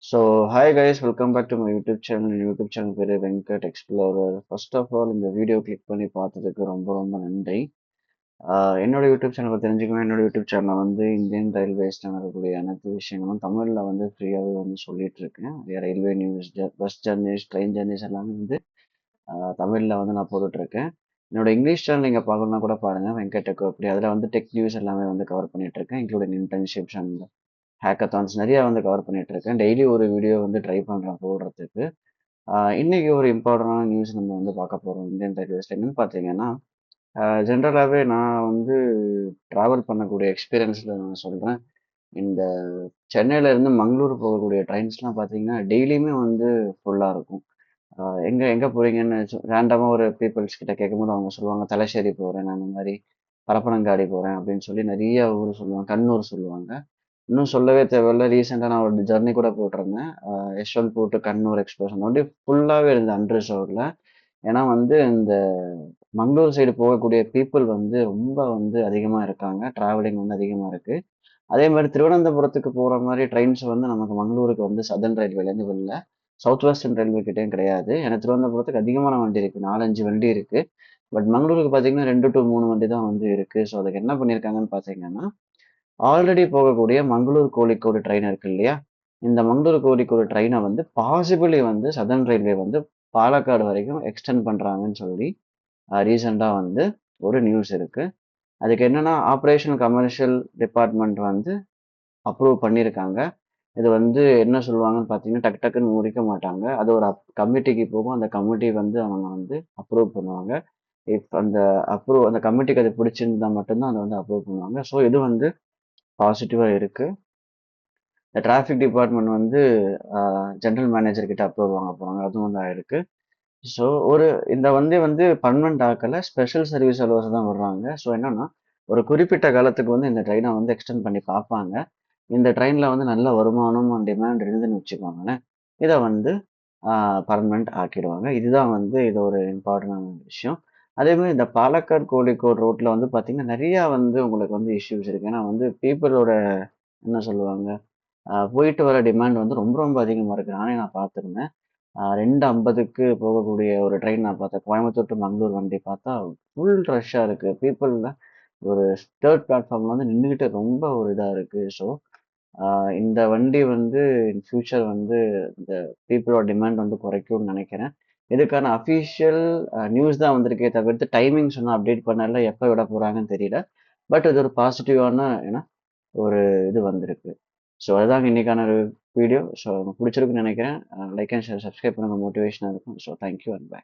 So, hi guys, welcome back to my YouTube channel. YouTube channel பேரு Venkat explorer. First of all இந்த video click பண்ணி பார்த்ததுக்கு ரொம்ப ரொம்ப நன்றி. என்னோட யூடியூப் சேனலை தெரிஞ்சுக்கணும். என்னோட யூடியூப் சேனலில் வந்து இந்தியன் ரயில்வேஸ் நடக்கக்கூடிய அனைத்து விஷயங்களும் தமிழில் வந்து ஃப்ரீயாகவே வந்து சொல்லிட்டு இருக்கேன். Railway news, bus journeys, train journeys எல்லாமே வந்து தமிழில் வந்து நான் போட்டுட்டு இருக்கேன். என்னோட இங்கிலீஷ் சேனல் நீங்கள் பார்க்கணும்னா கூட பாருங்கள், வெங்கட் டெக் அப்படி. அதில் வந்து டெக் நியூஸ் எல்லாமே வந்து கவர் பண்ணிட்டு இருக்கேன், இன்க்ளூடிங் இன்டர்ன்ஷிப்ஸ் அண்ட் ஹேக்கத்தான்ஸ் நிறைய வந்து கவர் பண்ணிட்டு இருக்கேன். டெய்லி ஒரு வீடியோ வந்து ட்ரை பண்றேன் போடுறதுக்கு. இன்னைக்கு ஒரு இம்பார்ட்டன்டான நியூஸ் நம்ம வந்து பார்க்க போறோம் இந்தியன் ரயில்வேஸ்ல. என்னன்னு பார்த்தீங்கன்னா, ஜென்ரலாகவே நான் வந்து டிராவல் பண்ணக்கூடிய எக்ஸ்பீரியன்ஸ்ல நான் சொல்றேன். இந்த சென்னையில இருந்து மங்களூர் போகக்கூடிய ட்ரெயின்ஸ்லாம் பார்த்தீங்கன்னா டெய்லியுமே வந்து ஃபுல்லா இருக்கும். எங்க எங்க போறீங்கன்னு ரேண்டமா ஒரு பீப்புள்ஸ் கிட்ட கேட்கும்போது அவங்க சொல்லுவாங்க, தலைச்சேரி போறேன், நான் இந்த மாதிரி பரப்பனங்காடி போறேன் அப்படின்னு சொல்லி நிறைய ஊர் சொல்லுவாங்க, கண்ணூர் சொல்லுவாங்க. இன்னும் சொல்லவே தேவையில்ல. ரீசெண்டா நான் ஒரு ஜர்னி கூட போட்டிருந்தேன். யஷ்வந்த்பூர் டு கண்ணூர் எக்ஸ்பிரஸ் அந்த வண்டி ஃபுல்லாவே இருந்தது அன்ரிசர்வ்ட்ல. ஏன்னா வந்து இந்த மங்களூர் சைடு போகக்கூடிய பீப்புள் வந்து ரொம்ப வந்து அதிகமா இருக்காங்க. டிராவலிங் வந்து அதிகமா இருக்கு. அதே மாதிரி திருவனந்தபுரத்துக்கு போற மாதிரி ட்ரெயின்ஸ் வந்து நமக்கு மங்களூருக்கு வந்து சதர்ன் ரயில்வேலேருந்து வரல. சவுத் வெஸ்டர்ன் ரயில்வே கிட்டேயும் கிடையாது. ஏன்னா திருவனந்தபுரத்துக்கு அதிகமான வண்டி இருக்கு. 4, 5 வண்டி இருக்கு. பட் மங்களூருக்கு பார்த்தீங்கன்னா 2 to 3 வண்டி தான் வந்து இருக்கு. ஸோ அதுக்கு என்ன பண்ணியிருக்காங்கன்னு பார்த்தீங்கன்னா, ஆல்ரெடி போகக்கூடிய மங்களூர் கோழிக்கோடு ட்ரெயின் இருக்கு இல்லையா? இந்த மங்களூர் கோழிக்கோடு ட்ரெயினை வந்து பாசிபிளி வந்து சதர்ன் ரயில்வே வந்து பாலக்காடு வரைக்கும் எக்ஸ்டெண்ட் பண்றாங்கன்னு சொல்லி ரீசெண்டா வந்து ஒரு நியூஸ் இருக்கு. அதுக்கு என்னன்னா ஆப்ரேஷனல் கமர்ஷியல் டிபார்ட்மெண்ட் வந்து அப்ரூவ் பண்ணியிருக்காங்க. இது வந்து என்ன சொல்லுவாங்கன்னு பார்த்தீங்கன்னா, டக்கு டக்குன்னு முடிக்க மாட்டாங்க. அது ஒரு கமிட்டிக்கு போகும். அந்த கமிட்டி வந்து அவங்க வந்து அப்ரூவ் பண்ணுவாங்க. இப் அந்த கமிட்டிக்கு அது பிடிச்சிருந்தா மட்டும்தான் அதை வந்து அப்ரூவ் பண்ணுவாங்க. ஸோ இது வந்து பாசிட்டிவா இருக்கு. இந்த டிராஃபிக் டிபார்ட்மெண்ட் வந்து ஜெனரல் மேனேஜர் கிட்ட அப்ரூவல் வாங்க போறாங்க. அதுவும் வந்து ஆயிருக்கு. ஸோ இந்த வந்து பர்மனன்ட் ஆக்கல, ஸ்பெஷல் சர்வீஸ் அலோவன்ஸ் தான் விடுறாங்க. ஸோ என்னன்னா, ஒரு குறிப்பிட்ட காலத்துக்கு வந்து இந்த ட்ரெயினை வந்து எக்ஸ்டெண்ட் பண்ணி பார்ப்பாங்க. இந்த ட்ரெயின்ல வந்து நல்ல வருமானம் அண்ட் டிமாண்ட் இருந்துன்னு வச்சுக்கோங்களேன், இதை வந்து பர்மனன்ட் ஆக்கிடுவாங்க. இதுதான் வந்து இது ஒரு இம்பார்ட்டன்டான விஷயம். அதே மாதிரி இந்த பாலக்காடு கோழிக்கோடு ரோட்ல வந்து பார்த்தீங்கன்னா நிறைய வந்து உங்களுக்கு வந்து இஷ்யூஸ் இருக்கு. ஏன்னா வந்து பீப்புளோட என்ன சொல்லுவாங்க, போயிட்டு வர டிமாண்ட் வந்து ரொம்ப ரொம்ப அதிகமா இருக்கு. நானே நான் பார்த்துருந்தேன். 2:50க்கு போகக்கூடிய ஒரு ட்ரெயின் நான் பார்த்தேன். கோயம்புத்தூர் டு மங்களூர் வண்டி பார்த்தா ஃபுல் ரஷ்ஷா இருக்கு. பீப்புள்ல ஒரு 3 பிளாட்ஃபார்ம்ல வந்து நின்னுகிட்டு ரொம்ப ஒரு இதா இருக்கு. ஸோ இந்த வண்டி வந்து இன் ஃபியூச்சர் வந்து இந்த பீப்புளோட டிமாண்ட் வந்து குறைக்கும்னு நினைக்கிறேன். இதுக்கான அஃபிஷியல் நியூஸ் தான் வந்திருக்கே தவிர்த்து டைமிங்ஸ் இன்னும் அப்டேட் பண்ணல. எப்போ விட போறாங்கன்னு தெரியல. பட் இது ஒரு பாசிட்டிவான ஏன்னா ஒரு இது வந்திருக்கு. ஸோ அதுதாங்க இன்னைக்கான ஒரு வீடியோ. ஸோ உங்களுக்கு பிடிச்சிருக்குன்னு நினைக்கிறேன். லைக் அண்ட் ஷேர், சப்ஸ்கிரைப் பண்ணுங்க, மோட்டிவேஷனாக இருக்கும். So thank you and by.